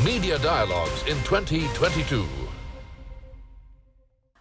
Media Dialogues in 2022.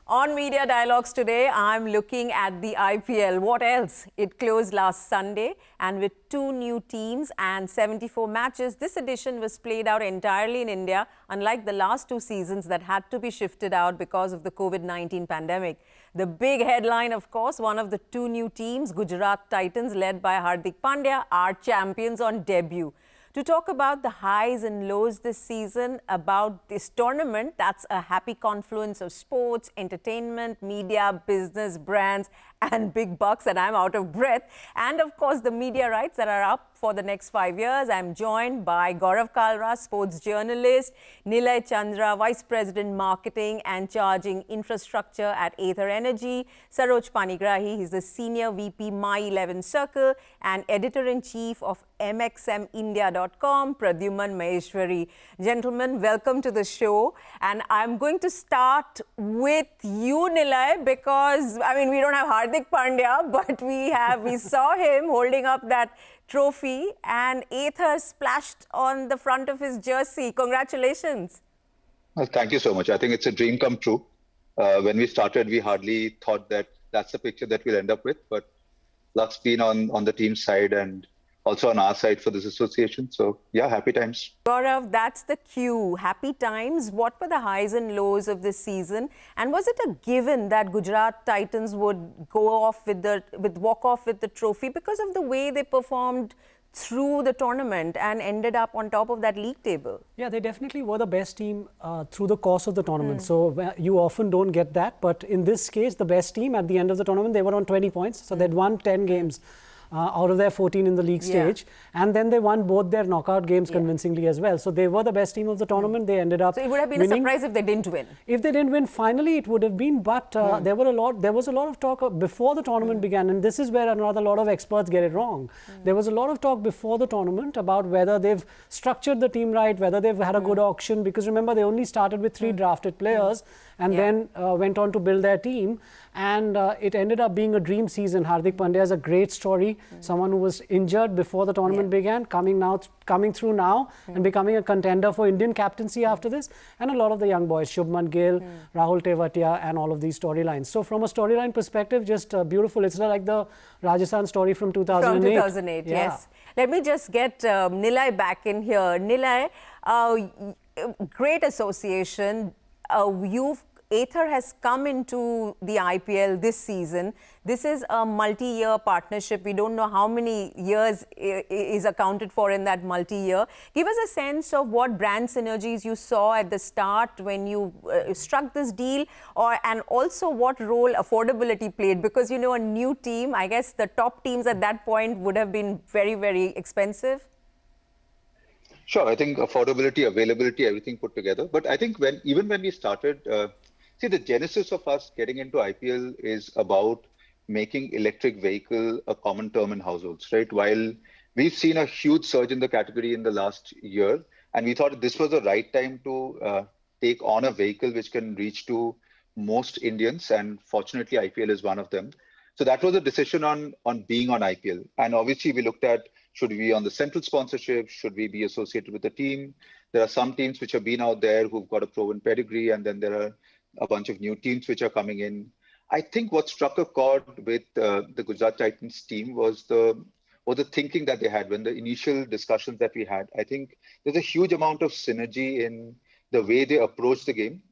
On Media Dialogues today, I'm looking at the IPL. What else? It closed last Sunday, and with 2 new teams and 74 matches, this edition was played out entirely in India, unlike the last 2 seasons that had to be shifted out because of the COVID-19 pandemic. The big headline, of course, one of the 2 new teams, Gujarat Titans, led by Hardik Pandya, are champions on debut. To talk about the highs and lows this season, about this tournament that's a happy confluence of sports, entertainment, media, business, brands, and big bucks, and I'm out of breath. And of course, the media rights that are up for the next 5 years. I'm joined by Gaurav Kalra, sports journalist, Nilay Chandra, Vice President Marketing and Charging Infrastructure at Ather Energy, Saroj Panigrahi, he's the Senior VP My 11 Circle, and Editor-in-Chief of MXMindia.com, Pradyuman Maheshwari. Gentlemen, welcome to the show. And I'm going to start with you, Nilay, because, I mean, we don't have Hardik Pandya, but we saw him holding up that trophy and Ather splashed on the front of his jersey. Congratulations. Well, thank you so much. I think it's a dream come true. When we started, we hardly thought that that's the picture that we'll end up with, but luck's been on the team's side and also on our side for this association. So yeah, happy times. Gaurav, that's the cue. Happy times. What were the highs and lows of this season? And was it a given that Gujarat Titans would walk off with the trophy because of the way they performed through the tournament and ended up on top of that league table? Yeah, they definitely were the best team through the course of the tournament. So you often don't get that. But in this case, the best team at the end of the tournament, they were on 20 points. So they'd won 10 games. Out of their 14 in the league stage. And then they won both their knockout games convincingly as well. So they were the best team of the tournament. They ended up So it would have been winning. a surprise if they didn't win. If they didn't win, finally it would have been. But there was a lot of talk before the tournament began. And this is where a lot of experts get it wrong. There was a lot of talk before the tournament about whether they've structured the team right, whether they've had a good auction. Because remember, they only started with 3 drafted players and then went on to build their team. And it ended up being a dream season. Hardik Pandya is a great story. Someone who was injured before the tournament began, coming through now and becoming a contender for Indian captaincy after this. And a lot of the young boys, Shubman Gill, Rahul Tewatia, and all of these storylines. So from a storyline perspective, just beautiful. It's like the Rajasthan story from 2008. From 2008, yes. Let me just get Nilay back in here. Nilay, great association. Ather has come into the IPL this season. This is a multi-year partnership. We don't know how many years is accounted for in that multi-year. Give us a sense of what brand synergies you saw at the start when you struck this deal, and also what role affordability played. Because, you know, a new team, I guess the top teams at that point would have been very, very expensive. Sure, I think affordability, availability, everything put together. But I think even when we started, see, the genesis of us getting into IPL is about making electric vehicle a common term in households, right? While we've seen a huge surge in the category in the last year, and we thought this was the right time to take on a vehicle which can reach to most Indians, and fortunately IPL is one of them. So that was a decision on being on IPL. And obviously we looked at, should we be on the central sponsorship? Should we be associated with the team? There are some teams which have been out there who've got a proven pedigree, and then there are a bunch of new teams which are coming in. I think what struck a chord with the Gujarat Titans team was the thinking that they had when the initial discussions that we had. I think there's a huge amount of synergy in the way they approach the game.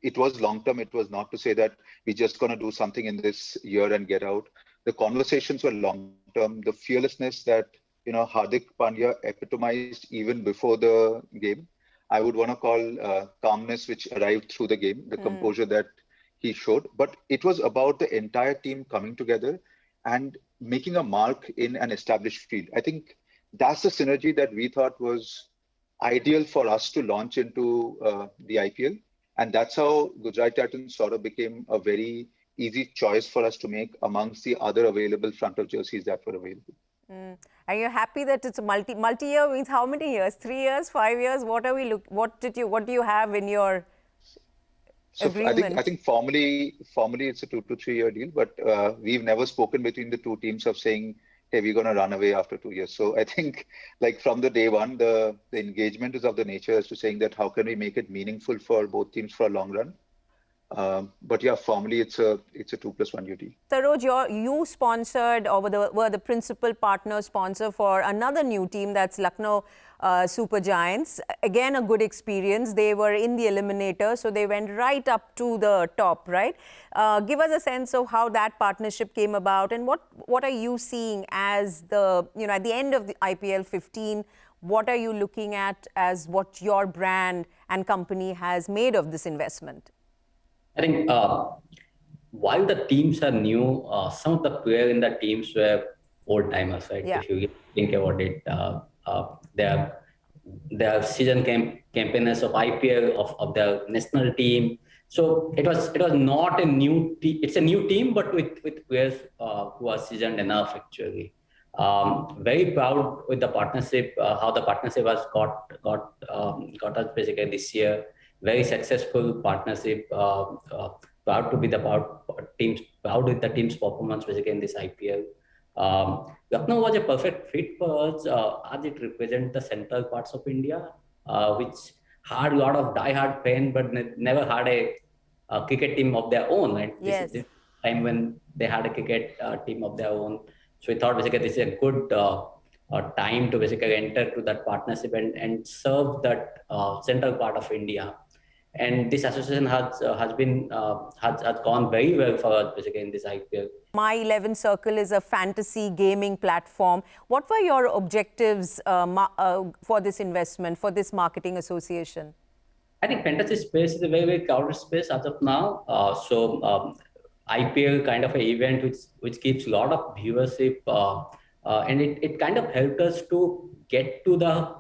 It was long-term. It was not to say that we're just going to do something in this year and get out. The conversations were long-term. The fearlessness that, you know, Hardik Pandya epitomized even before the game, I would want to call calmness, which arrived through the game, the composure that he showed. But it was about the entire team coming together and making a mark in an established field. I think that's the synergy that we thought was ideal for us to launch into the IPL. And that's how Gujarat Titans sort of became a very easy choice for us to make amongst the other available front of jerseys that were available. Are you happy that it's a multi-year? Means how many years? 3 years, 5 years? What do you have in your agreement? I think formally it's a 2 to 3 year deal, but we've never spoken between the two teams of saying hey, we're going to run away after 2 years. So I think like from the day one, the engagement is of the nature as to saying that how can we make it meaningful for both teams for a long run. But yeah, formally it's a 2+1 duty. Saroj, you sponsored or were the principal partner sponsor for another new team, that's Lucknow Super Giants. Again, a good experience. They were in the eliminator, so they went right up to the top, right? Give us a sense of how that partnership came about, and what are you seeing as the, at the end of the IPL 15, what are you looking at as what your brand and company has made of this investment? I think while the teams are new, some of the players in the teams were old timers, right? Yeah. If you think about it, they are season campaigners of IPL of the national team. So it was not a new team. It's a new team, but with players who are seasoned enough actually. Very proud with the partnership, how the partnership has got us basically this year. Very successful partnership. Proud with the team's performance basically in this IPL. Lucknow was a perfect fit for us as it represents the central parts of India, which had a lot of die-hard fans, but never had a cricket team of their own. Right? Yes. This time when they had a cricket team of their own. So we thought basically this is a good time to basically enter to that partnership and serve that central part of India. And this association has gone very well for us basically in this IPL. My 11 Circle is a fantasy gaming platform. What were your objectives for this investment, for this marketing association? I think fantasy space is a very, very crowded space as of now. IPL kind of an event which gives a lot of viewership, and it kind of helped us to get to the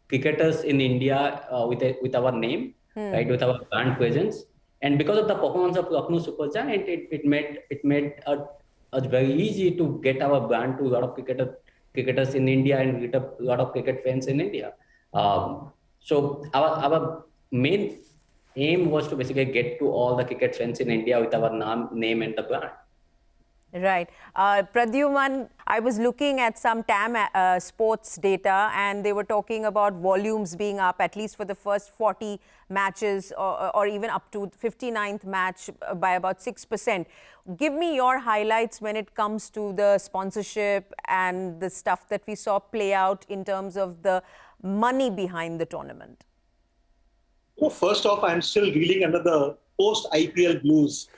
cricketers in India with our name. Right, with our brand presence, and because of the performance of Lucknow Super Giant, it made us very easy to get our brand to a lot of cricketers in India and get a lot of cricket fans in India. So our main aim was to basically get to all the cricket fans in India with our name and the brand. Right. Pradyuman, I was looking at some TAM sports data, and they were talking about volumes being up at least for the first 40 matches or even up to 59th match by about 6%. Give me your highlights when it comes to the sponsorship and the stuff that we saw play out in terms of the money behind the tournament. Well, first off, I'm still reeling under the post-IPL blues.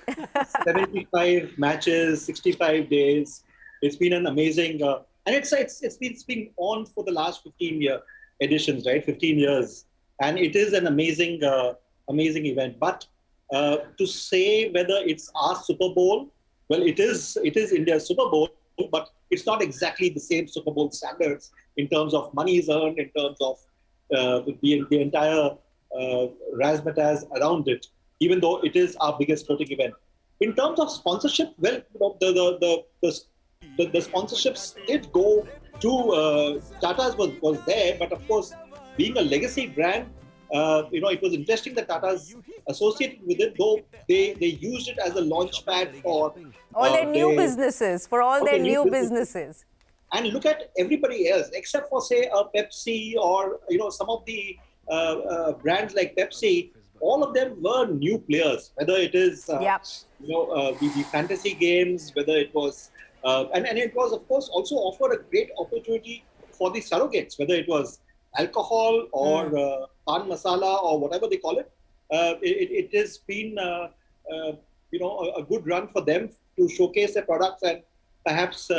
75 matches, 65 days. It's been an amazing, and it's been on for the last 15 editions, right? 15 years, and it is an amazing event. But to say whether it's our Super Bowl, well, it is India's Super Bowl, but it's not exactly the same Super Bowl standards in terms of money is earned, in terms of the entire razzmatazz around it, even though it is our biggest sporting event. In terms of sponsorship, well, the sponsorships did go to Tata's was there, but of course, being a legacy brand, it was interesting that Tata's associated with it, though they used it as a launch pad for all their new businesses, businesses. And look at everybody else, except for say a Pepsi or some of the brands like Pepsi. All of them were new players, whether it is the fantasy games, whether it was and it was of course also offered a great opportunity for the surrogates, whether it was alcohol or pan masala or whatever they call it. It has been a good run for them to showcase their products and perhaps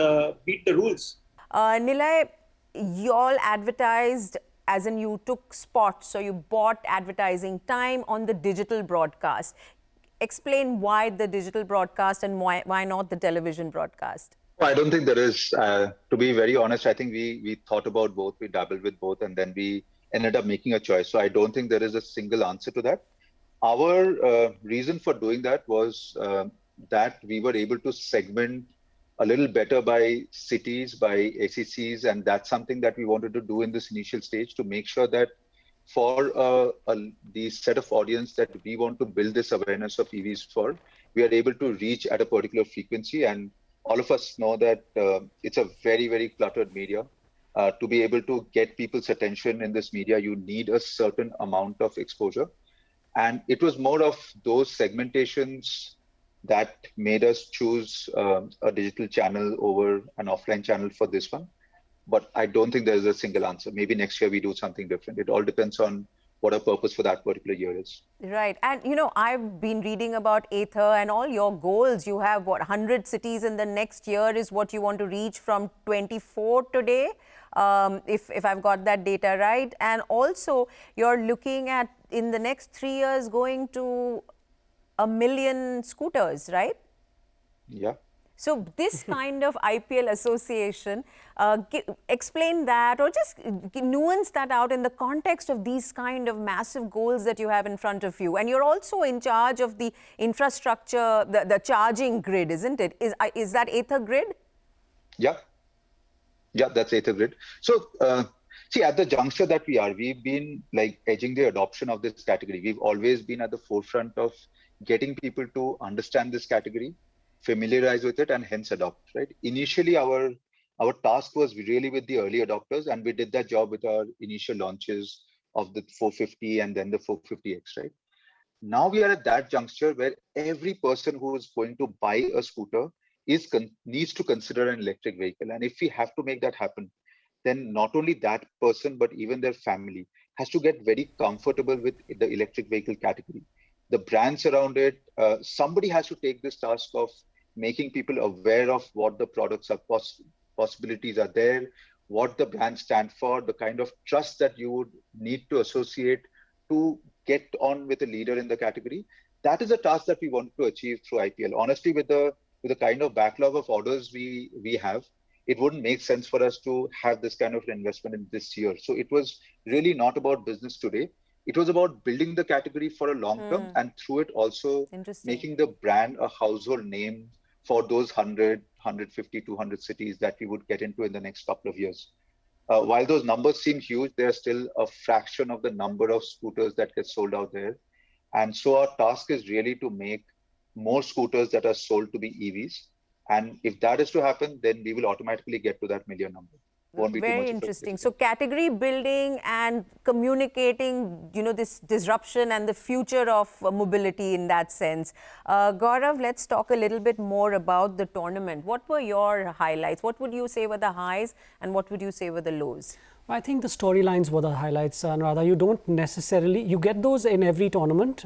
beat the rules. Nilay, you all advertised, as in you took spots, so you bought advertising time on the digital broadcast. Explain why the digital broadcast and why not the television broadcast? I don't think there is, to be very honest, I think we thought about both, we dabbled with both, and then we ended up making a choice. So I don't think there is a single answer to that. Our reason for doing that was that we were able to segment a little better by cities, by ACCs, and that's something that we wanted to do in this initial stage to make sure that for the set of audience that we want to build this awareness of EVs for, we are able to reach at a particular frequency. And all of us know that it's a very, very cluttered media. To be able to get people's attention in this media, you need a certain amount of exposure. And it was more of those segmentations that made us choose a digital channel over an offline channel for this one. But I don't think there's a single answer. Maybe next year we do something different. It all depends on what our purpose for that particular year is. Right. And, you know, I've been reading about Aether and all your goals. You have, what, 100 cities in the next year is what you want to reach from 24 today, if I've got that data right. And also, you're looking at, in the next 3 years, going to 1 million scooters, right? Yeah. So this kind of IPL association, explain that or just nuance that out in the context of these kind of massive goals that you have in front of you. And you're also in charge of the infrastructure, the charging grid, isn't it? Is that Aether Grid? Yeah. Yeah, that's Aether Grid. So, see, at the juncture that we are, we've been like edging the adoption of this category. We've always been at the forefront of getting people to understand this category, familiarize with it, and hence adopt, right? Initially, our task was really with the early adopters, and we did that job with our initial launches of the 450 and then the 450X, right? Now we are at that juncture where every person who is going to buy a scooter needs to consider an electric vehicle. And if we have to make that happen, then not only that person, but even their family has to get very comfortable with the electric vehicle category. The brands around it, somebody has to take this task of making people aware of what the products are, possibilities are there, what the brands stand for, the kind of trust that you would need to associate to get on with a leader in the category. That is a task that we want to achieve through IPL. Honestly, with the kind of backlog of orders we have, it wouldn't make sense for us to have this kind of investment in this year. So it was really not about business today. It was about building the category for a long term, and through it also making the brand a household name for those 100, 150, 200 cities that we would get into in the next couple of years. While those numbers seem huge, they are still a fraction of the number of scooters that get sold out there. And so our task is really to make more scooters that are sold to be EVs. And if that is to happen, then we will automatically get to that million number. Won't be Very interesting. So category building and communicating, you know, this disruption and the future of mobility in that sense. Gaurav, let's talk a little bit more about the tournament. What were your highlights? What would you say were the highs and what would you say were the lows? I think the storylines were the highlights, Anuradha. You don't necessarily, you get those in every tournament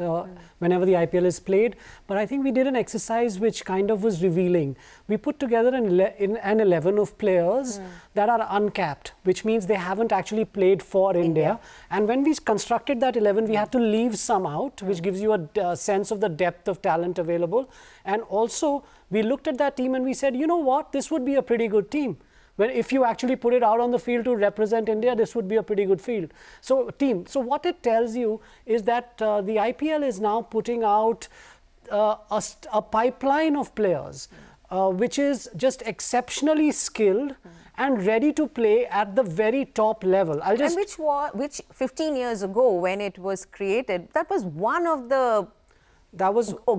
whenever the IPL is played. But I think we did an exercise which kind of was revealing. We put together an 11 of players that are uncapped, which means they haven't actually played for India. And when we constructed that 11, we had to leave some out, which gives you a sense of the depth of talent available. And also, we looked at that team and we said, you know what, this would be a pretty good team. Well, if you actually put it out on the field to represent India, this would be a pretty good field. So, team. So, what it tells you is that the IPL is now putting out a pipeline of players, which is just exceptionally skilled and ready to play at the very top level. And which 15 years ago, when it was created, that was one of the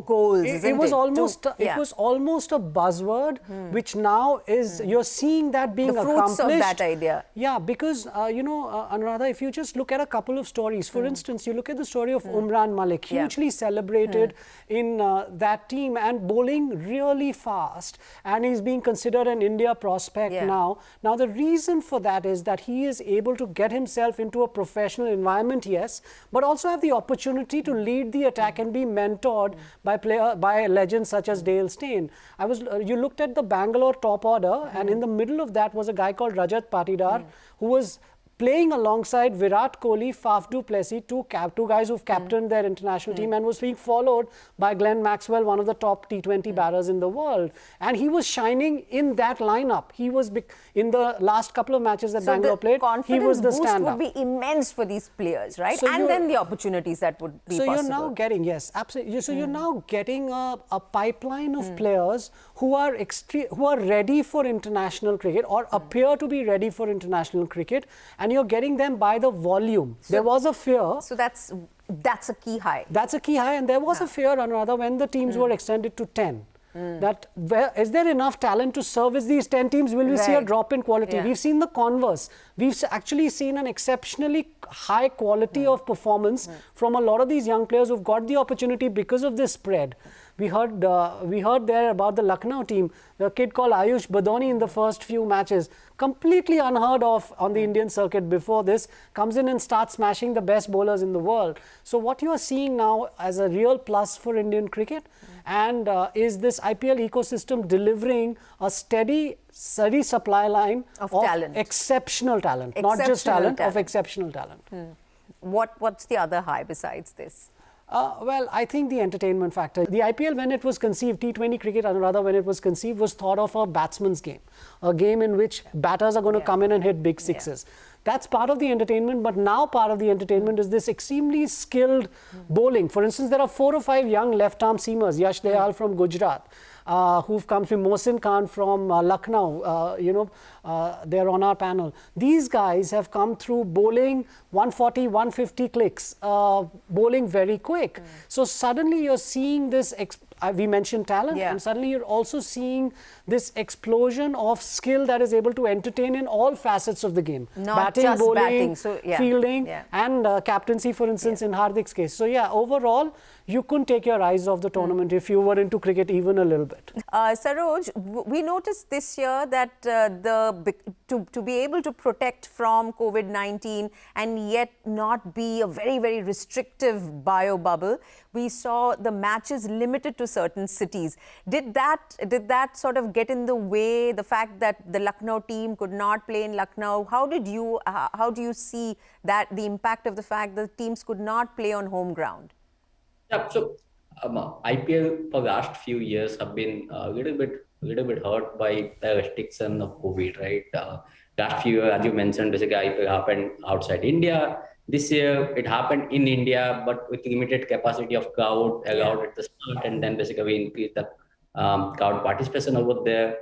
goals. It was almost a buzzword, which now is you're seeing that being the accomplished. Fruits of that idea. Yeah, because you know, Anuradha, if you just look at a couple of stories, for instance, you look at the story of Umran Malik, hugely celebrated in that team and bowling really fast, and he's being considered an India prospect now. Now the reason for that is that he is able to get himself into a professional environment, yes, but also have the opportunity to lead the attack and be mentored by legends such as Dale Steyn. You looked at the Bangalore top order, and in the middle of that was a guy called Rajat Patidar, who was playing alongside Virat Kohli, Faf du Plessis, two guys who've captained their international team, and was being followed by Glenn Maxwell, one of the top T20 batters in the world. And he was shining in that lineup. He was in the last couple of matches that Bangalore played, he was the stand-up. Would be immense for these players, right? So and then the opportunities that would be possible. So you're now getting, yes, absolutely. So you're now getting a pipeline of players who are ready for international cricket or appear to be ready for international cricket. And you're getting them by the volume. So, there was a fear. So that's a key high. That's a key high. And there was a fear, Anuradha, when the teams were extended to 10. That is there enough talent to service these 10 teams? Will we see a drop in quality? Yeah. We've seen the converse. We've actually seen an exceptionally high quality of performance from a lot of these young players who've got the opportunity because of this spread. We heard there about the Lucknow team, the kid called Ayush Badoni in the first few matches, completely unheard of on the Indian circuit before this, comes in and starts smashing the best bowlers in the world. So what you are seeing now as a real plus for Indian cricket, and is this IPL ecosystem delivering a steady supply line of talent. Exceptional talent, not just talent, of exceptional talent. What's the other high besides this? Well, I think the entertainment factor. The IPL, when it was conceived, T20 cricket, Anuradha, when it was conceived, was thought of a batsman's game. A game in which batters are going to come in and hit big sixes. That's part of the entertainment, but now part of the entertainment is this extremely skilled bowling. For instance, there are 4 or 5 young left-arm seamers, Yash Dayal from Gujarat, who've come from Mohsin Khan from Lucknow, they're on our panel. These guys have come through bowling 140, 150 clicks, bowling very quick. So suddenly you're seeing this, we mentioned talent, and suddenly you're also seeing this explosion of skill that is able to entertain in all facets of the game. Not batting, just bowling, batting. So, fielding, and captaincy, for instance, in Hardik's case. So yeah, overall, you couldn't take your eyes off the tournament if you were into cricket even a little bit. Saroj, we noticed this year that to be able to protect from COVID-19 and yet not be a very, very restrictive bio bubble, we saw the matches limited to certain cities. Did that sort of get in the way, the fact that the Lucknow team could not play in Lucknow? How do you see that, the impact of the fact that teams could not play on home ground? Yeah, so IPL for last few years have been a little bit hurt by the restriction of COVID, right? Last few years, as you mentioned, basically IPL happened outside India. This year it happened in India, but with limited capacity of crowd allowed at the start, and then basically we increased the crowd participation over there.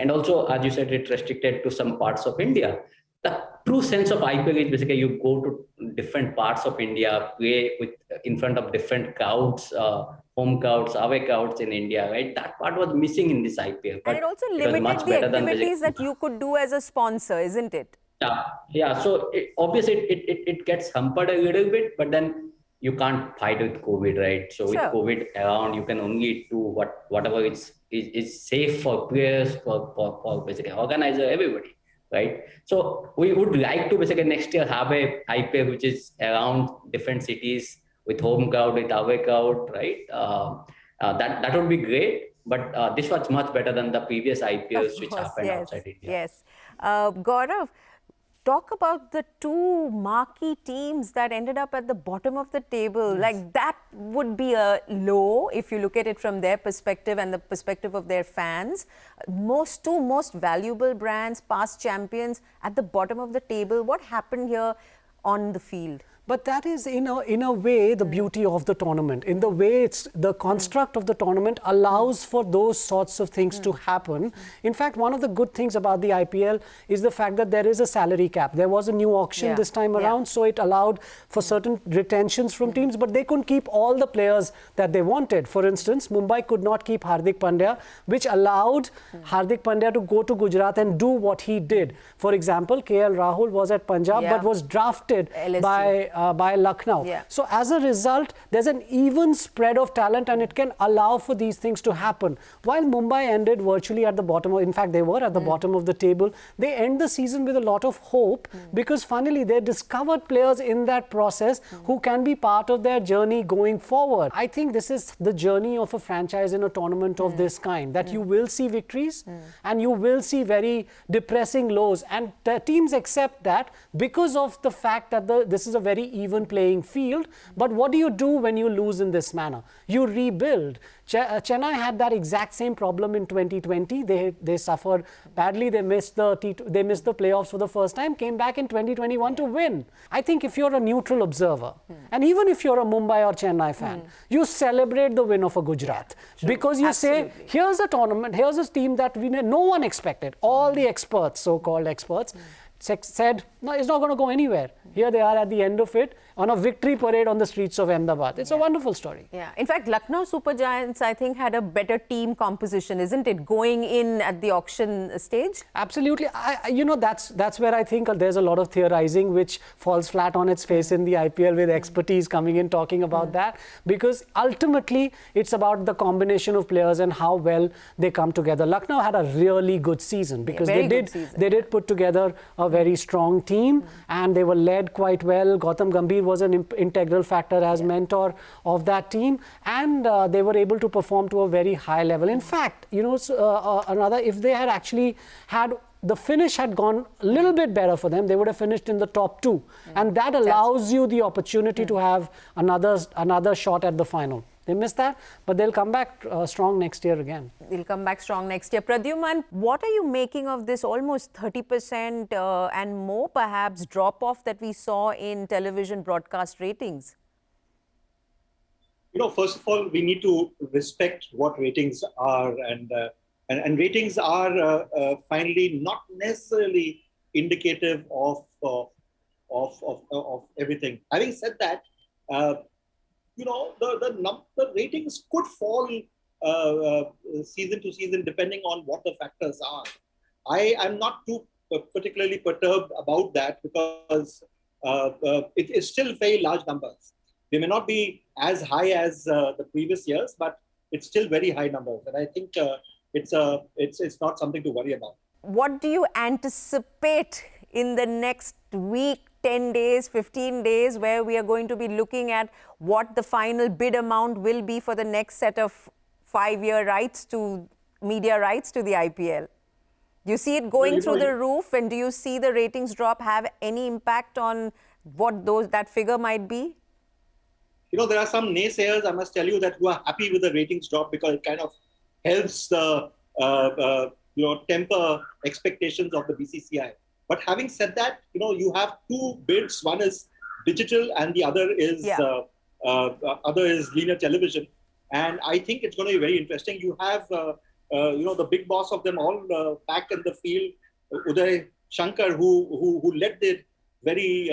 And also, as you said, it restricted to some parts of India. The true sense of IPL is basically you go to different parts of India, play in front of different crowds, home crowds, away crowds in India, right? That part was missing in this IPL. And it also limited the activities that you could do as a sponsor, isn't it? Yeah. So obviously it gets hampered a little bit, but then you can't fight with COVID, right? So with COVID around, you can only do whatever is safe for players, for basically organizer, everybody. Right. So we would like to basically next year have a IPL which is around different cities with home crowd, with away crowd, right? That would be great. But this was much better than the previous IPLs which happened outside India. Yes. Gaurav, talk about the 2 marquee teams that ended up at the bottom of the table. Yes. Like, that would be a low if you look at it from their perspective and the perspective of their fans. Two most valuable brands, past champions, at the bottom of the table. What happened here on the field? But that is, in a way, the beauty of the tournament. In the way the construct of the tournament allows for those sorts of things to happen. In fact, one of the good things about the IPL is the fact that there is a salary cap. There was a new auction this time around, so it allowed for certain retentions from teams, but they couldn't keep all the players that they wanted. For instance, Mumbai could not keep Hardik Pandya, which allowed Hardik Pandya to go to Gujarat and do what he did. For example, KL Rahul was at Punjab, but was drafted by Lucknow. So as a result, there's an even spread of talent, and it can allow for these things to happen. While Mumbai ended virtually at the bottom, in fact, they were at the bottom of the table, they end the season with a lot of hope because finally they discovered players in that process who can be part of their journey going forward. I think this is the journey of a franchise in a tournament of this kind, that you will see victories and you will see very depressing lows, and the teams accept that because of the fact that this is a very even playing field. But what do you do when you lose in this manner? You rebuild. Chennai had that exact same problem in 2020. They suffered badly. They missed the playoffs for the first time, came back in 2021 to win. I think if you're a neutral observer, and even if you're a Mumbai or Chennai fan, you celebrate the win of a Gujarat because you say, here's a tournament, here's a team that no one expected. All the experts, so-called experts, said, no, it's not going to go anywhere. Here they are at the end of it on a victory parade on the streets of Ahmedabad. It's a wonderful story. Yeah. In fact, Lucknow Super Giants, I think, had a better team composition, isn't it, going in at the auction stage? Absolutely. That's where I think there's a lot of theorizing which falls flat on its face in the IPL, with expertise coming in talking about that, because ultimately it's about the combination of players and how well they come together. Lucknow had a really good season because they did put together a very strong team and they were led quite well. Gautam Gambhir was an integral factor as mentor of that team, and they were able to perform to a very high level. In fact, Anuradha, if they had actually had the finish had gone a little bit better for them, they would have finished in the top 2. And that allows you the opportunity to have another shot at the final. They missed that, but they'll come back strong next year again. They'll come back strong next year. Pradyuman, what are you making of this almost 30% and more perhaps drop-off that we saw in television broadcast ratings? First of all, we need to respect what ratings are, and ratings are finally not necessarily indicative of everything. Having said that, the ratings could fall season to season depending on what the factors are. I am not too particularly perturbed about that because it is still very large numbers. They may not be as high as the previous years, but it's still very high numbers, and I think it's not something to worry about. What do you anticipate in the next week, 10 days, 15 days, where we are going to be looking at what the final bid amount will be for the next set of 5-year media rights to the IPL? Do you see it going through the roof, and do you see the ratings drop have any impact on what that figure might be? There are some naysayers, I must tell you, that who are happy with the ratings drop because it kind of helps temper expectations of the BCCI. But having said that, you have 2 bids. One is digital, and the other is linear television. And I think it's going to be very interesting. You have the big boss of them all back in the field, Uday Shankar, who led the very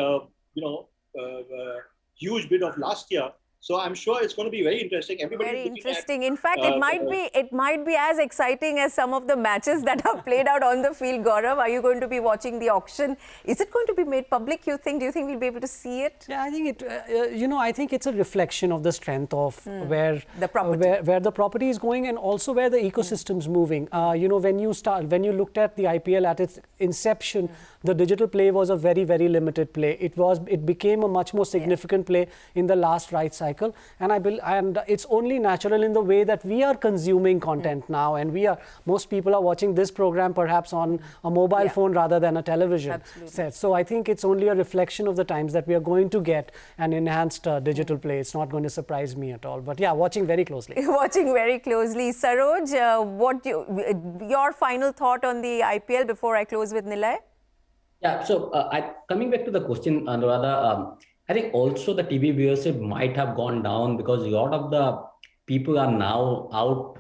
huge bid of last year. So I'm sure it's going to be very interesting. Very interesting. In fact, it might be as exciting as some of the matches that are played out on the field. Gaurav, are you going to be watching the auction? Is it going to be made public, you think? Do you think we'll be able to see it? Yeah, I think I think it's a reflection of the strength of where the property is going, and also where the ecosystem's moving. When you looked at the IPL at its inception, the digital play was a very, very limited play. It became a much more significant play in the last right cycle. And it's only natural in the way that we are consuming content now, and most people are watching this program perhaps on a mobile phone rather than a television set. So I think it's only a reflection of the times that we are going to get an enhanced digital play. It's not going to surprise me at all. But yeah, watching very closely. Watching very closely. Saroj, your final thought on the IPL before I close with Nilay? Yeah, so coming back to the question, Anuradha, I think also the TV viewership might have gone down because a lot of the people are now out,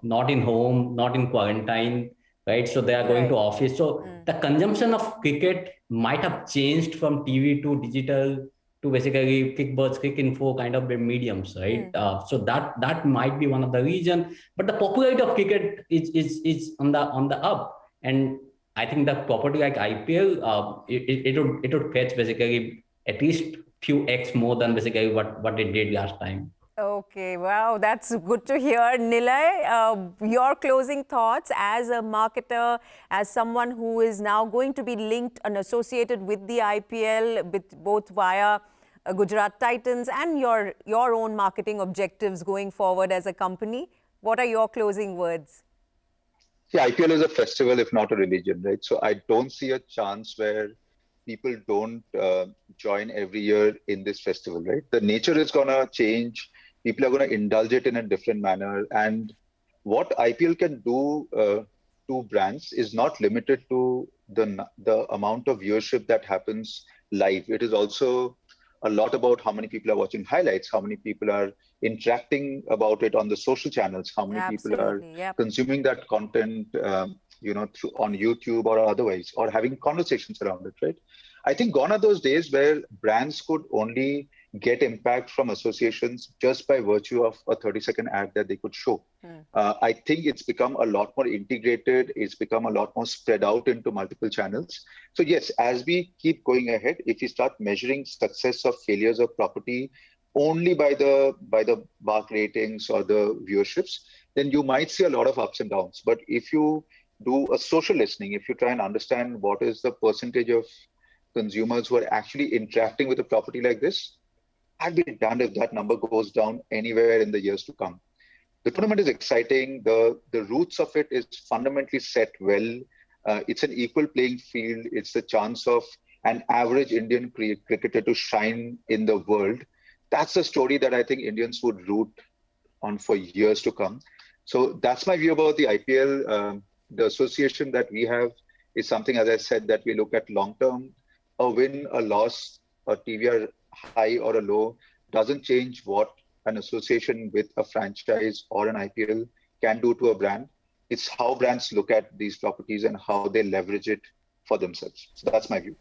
not in home, not in quarantine, right? So they are going to office. So the consumption of cricket might have changed from TV to digital to basically quick birds, quick info kind of mediums, right? So that might be one of the reasons. But the popularity of cricket is on the up, and I think the property like IPL, it would fetch basically at least few X more than basically what it did last time. Okay, wow, that's good to hear. Nilay, your closing thoughts as a marketer, as someone who is now going to be linked and associated with the IPL, with both via Gujarat Titans and your own marketing objectives going forward as a company. What are your closing words? See, IPL is a festival, if not a religion, right? So I don't see a chance where people don't join every year in this festival, right? The nature is going to change. People are going to indulge it in a different manner. And what IPL can do to brands is not limited to the amount of viewership that happens live. It is also a lot about how many people are watching highlights, how many people are interacting about it on the social channels, how many people are consuming that content, on YouTube or otherwise, or having conversations around it, right? I think gone are those days where brands could only get impact from associations just by virtue of a 30-second ad that they could show. I think it's become a lot more integrated. It's become a lot more spread out into multiple channels. So yes, as we keep going ahead, if we start measuring success or failures of property only by the BARC ratings or the viewerships, then you might see a lot of ups and downs. But if you do a social listening, if you try and understand what is the percentage of consumers who are actually interacting with a property like this, I'd be damned if that number goes down anywhere in the years to come. The tournament is exciting. The roots of it is fundamentally set well. It's an equal playing field. It's the chance of an average Indian cricketer to shine in the world. That's a story that I think Indians would root on for years to come. So that's my view about the IPL. The association that we have is something, as I said, that we look at long term. A win, a loss, a TVR high or a low doesn't change what an association with a franchise or an IPL can do to a brand. It's how brands look at these properties and how they leverage it for themselves. So that's my view.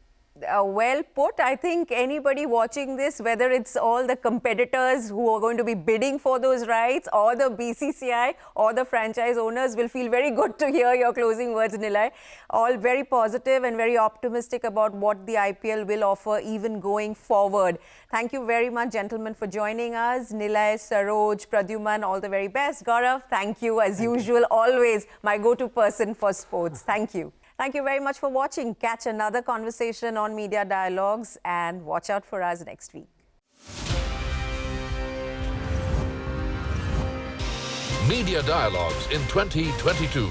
Well put. I think anybody watching this, whether it's all the competitors who are going to be bidding for those rights or the BCCI or the franchise owners, will feel very good to hear your closing words, Nilay. All very positive and very optimistic about what the IPL will offer even going forward. Thank you very much, gentlemen, for joining us. Nilay, Saroj, Pradyuman, all the very best. Gaurav, thank you as usual. Always my go-to person for sports. Thank you. Thank you very much for watching. Catch another conversation on Media Dialogues and watch out for us next week. Media Dialogues in 2022.